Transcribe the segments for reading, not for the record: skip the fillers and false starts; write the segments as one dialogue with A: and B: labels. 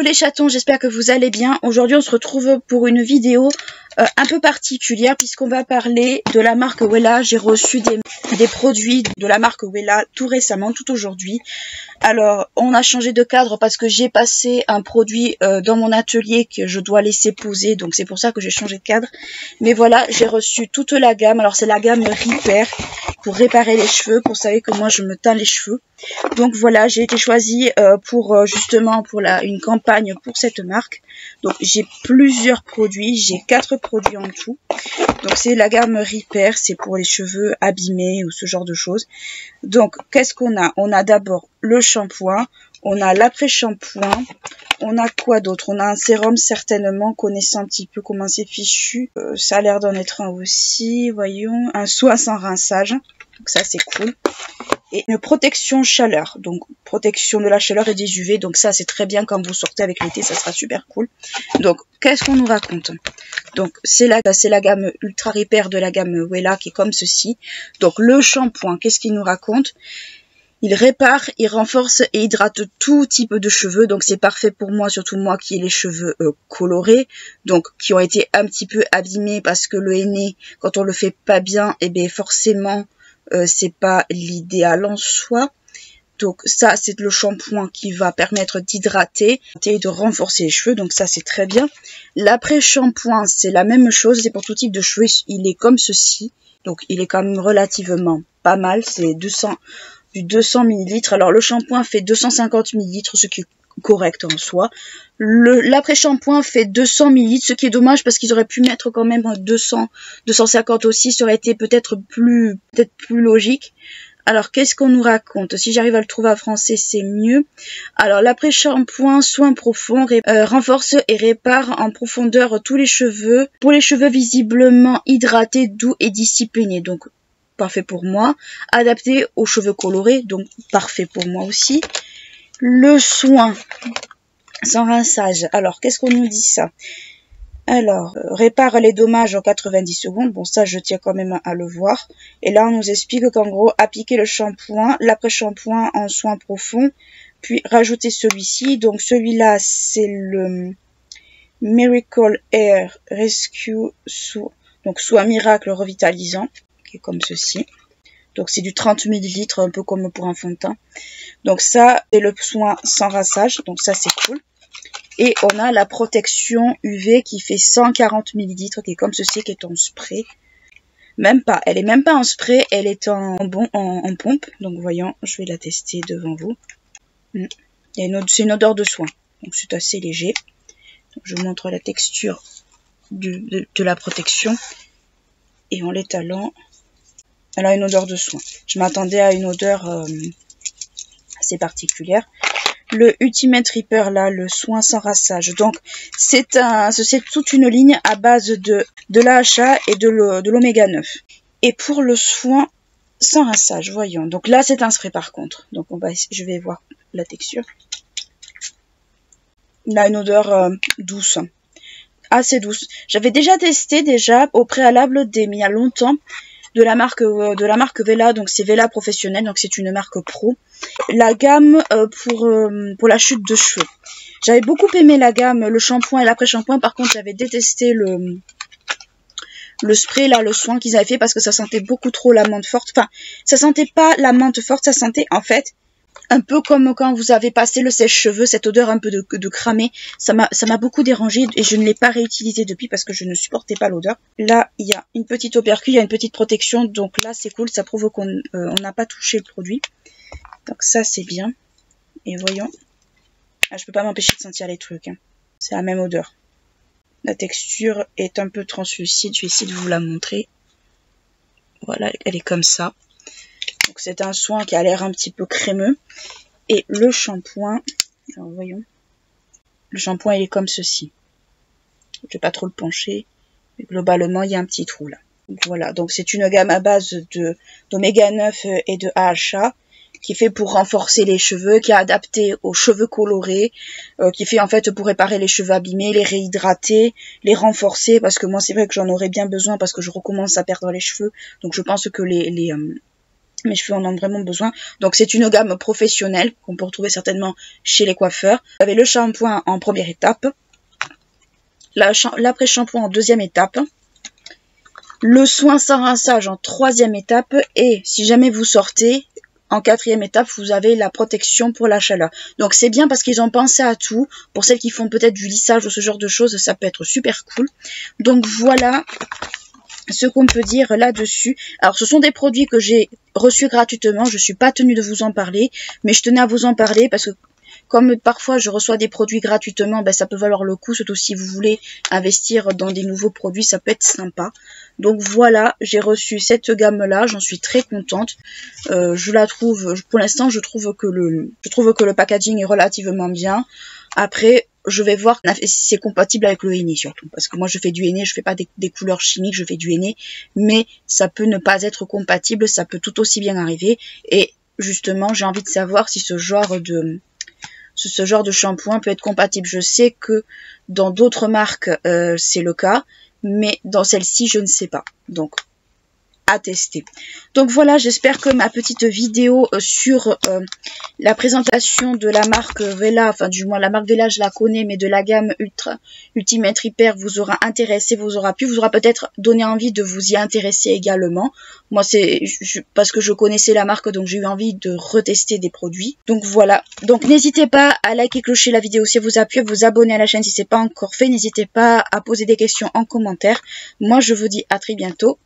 A: les chatons, j'espère que vous allez bien. Aujourd'hui, on se retrouve pour une vidéo un peu particulière puisqu'on va parler de la marque Wella. J'ai reçu des produits de la marque Wella tout récemment, tout aujourd'hui. Alors, on a changé de cadre parce que j'ai passé un produit dans mon atelier que je dois laisser poser. Donc, c'est pour ça que j'ai changé de cadre. Mais voilà, j'ai reçu toute la gamme. Alors, c'est la gamme Repair pour réparer les cheveux. Vous savez que moi, je me teins les cheveux. Donc, voilà, j'ai été choisie justement pour une campagne pour cette marque. Donc, j'ai plusieurs produits. J'ai 4 produits en tout. Donc, c'est la gamme Repair. C'est pour les cheveux abîmés ou ce genre de choses. Donc, qu'est-ce qu'on a? On a d'abord le shampoing, on a l'après-shampoing, on a quoi d'autre? On a un sérum certainement, connaissant un petit peu comment c'est fichu. Ça a l'air d'en être un aussi, voyons. Un soin sans rinçage, donc ça c'est cool. Et une protection chaleur, donc protection de la chaleur et des UV, donc ça c'est très bien quand vous sortez avec l'été, ça sera super cool. Donc, qu'est-ce qu'on nous raconte? Donc, c'est la gamme Ultra Repair de la gamme Wella qui est comme ceci. Donc, le shampoing, qu'est-ce qu'il nous raconte? Il répare, il renforce et hydrate tout type de cheveux. Donc, c'est parfait pour moi, surtout moi qui ai les cheveux colorés. Donc, qui ont été un petit peu abîmés parce que le henné, quand on le fait pas bien, eh bien, forcément, c'est pas l'idéal en soi. Donc, ça, c'est le shampoing qui va permettre d'hydrater et de renforcer les cheveux. Donc, ça, c'est très bien. L'après-shampoing, c'est la même chose. C'est pour tout type de cheveux. Il est comme ceci. Donc, il est quand même relativement pas mal. C'est du 200 ml. Alors, le shampoing fait 250 ml, ce qui est correct en soi. L'après-shampoing fait 200 ml, ce qui est dommage parce qu'ils auraient pu mettre quand même 250 aussi. Ça aurait été peut-être plus logique. Alors, qu'est-ce qu'on nous raconte? Si j'arrive à le trouver en français, c'est mieux. Alors, l'après-shampoing, soin profond, renforce et répare en profondeur tous les cheveux. Pour les cheveux visiblement hydratés, doux et disciplinés. Donc, parfait pour moi. Adapté aux cheveux colorés. Donc, parfait pour moi aussi. Le soin sans rinçage. Alors, qu'est-ce qu'on nous dit ça? Alors, répare les dommages en 90 secondes. Bon, ça, je tiens quand même à le voir. Et là, on nous explique qu'en gros, appliquer le shampoing, l'après-shampoing en soin profond, puis rajouter celui-ci. Donc, celui-là, c'est le Miracle Air Rescue soin miracle revitalisant, qui est comme ceci. Donc, c'est du 30 ml, un peu comme pour un fond de teint. Donc, ça, c'est le soin sans rinçage. Donc, ça, c'est cool. Et on a la protection UV qui fait 140 ml, qui est comme ceci, qui est en spray. Même pas, elle est même pas en spray, elle est en pompe. Donc voyons, je vais la tester devant vous. C'est une odeur de soin, donc c'est assez léger. Donc, je vous montre la texture de la protection. Et en l'étalant, elle a une odeur de soin. Je m'attendais à une odeur assez particulière. Le Ultimate Repair, là, le soin sans rinçage. Donc, c'est toute une ligne à base de l'AHA et de l'oméga 9. Et pour le soin sans rinçage, voyons. Donc là, c'est un spray par contre. Donc, je vais voir la texture. Il a une odeur douce. Assez douce. J'avais déjà testé au préalable il y a longtemps. De la marque Wella, donc c'est Wella Professionnel, donc c'est une marque pro. La gamme pour la chute de cheveux. J'avais beaucoup aimé la gamme, le shampoing et l'après-shampoing. Par contre, j'avais détesté le spray là, le soin qu'ils avaient fait parce que ça sentait beaucoup trop la menthe forte. Enfin, ça sentait pas la menthe forte, ça sentait en fait un peu comme quand vous avez passé le sèche-cheveux, cette odeur un peu de cramé. Ça m'a beaucoup dérangé et je ne l'ai pas réutilisé depuis parce que je ne supportais pas l'odeur. Là, il y a une petite opercule, il y a une petite protection. Donc là, c'est cool, ça prouve qu'on n'a pas touché le produit. Donc ça, c'est bien. Et voyons. Ah, je peux pas m'empêcher de sentir les trucs. Hein. C'est la même odeur. La texture est un peu translucide. Je vais essayer de vous la montrer. Voilà, elle est comme ça. Donc c'est un soin qui a l'air un petit peu crémeux. Et le shampoing, alors voyons. Le shampoing il est comme ceci. Je vais pas trop le pencher. Mais globalement il y a un petit trou là. Donc, voilà, donc c'est une gamme à base d'oméga 9 et de AHA. Qui fait pour renforcer les cheveux, qui est adapté aux cheveux colorés, qui fait en fait pour réparer les cheveux abîmés, les réhydrater, les renforcer, parce que moi c'est vrai que j'en aurais bien besoin parce que je recommence à perdre les cheveux. Donc je pense que Mes cheveux en ont vraiment besoin. Donc c'est une gamme professionnelle qu'on peut retrouver certainement chez les coiffeurs. Vous avez le shampoing en première étape, l'après-shampoing en deuxième étape, le soin sans rinçage en troisième étape, et si jamais vous sortez, en quatrième étape, vous avez la protection pour la chaleur. Donc c'est bien parce qu'ils ont pensé à tout. Pour celles qui font peut-être du lissage ou ce genre de choses, ça peut être super cool. Donc voilà ce qu'on peut dire là-dessus. Alors ce sont des produits que j'ai reçus gratuitement. Je suis pas tenue de vous en parler, mais je tenais à vous en parler parce que comme parfois je reçois des produits gratuitement, ben, ça peut valoir le coup, surtout si vous voulez investir dans des nouveaux produits, ça peut être sympa. Donc voilà, j'ai reçu cette gamme-là, j'en suis très contente. Je la trouve, pour l'instant, je trouve que le packaging est relativement bien. Après, je vais voir si c'est compatible avec le henné surtout, parce que moi je fais du henné, je fais pas des couleurs chimiques, je fais du henné, mais ça peut ne pas être compatible, ça peut tout aussi bien arriver. Et justement, j'ai envie de savoir si ce genre de shampoing peut être compatible. Je sais que dans d'autres marques, c'est le cas, mais dans celle-ci, je ne sais pas. Donc, à tester. Donc voilà, j'espère que ma petite vidéo sur la présentation de la marque Wella, enfin du moins la marque Wella je la connais, mais de la gamme Ultimate Repair vous aura intéressé, vous aura peut-être donné envie de vous y intéresser également. Moi c'est parce que je connaissais la marque, donc j'ai eu envie de retester des produits. Donc voilà, donc n'hésitez pas à liker, clocher la vidéo si elle vous a plu, à vous abonner à la chaîne si ce n'est pas encore fait, n'hésitez pas à poser des questions en commentaire. Moi je vous dis à très bientôt.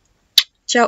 A: Ciao.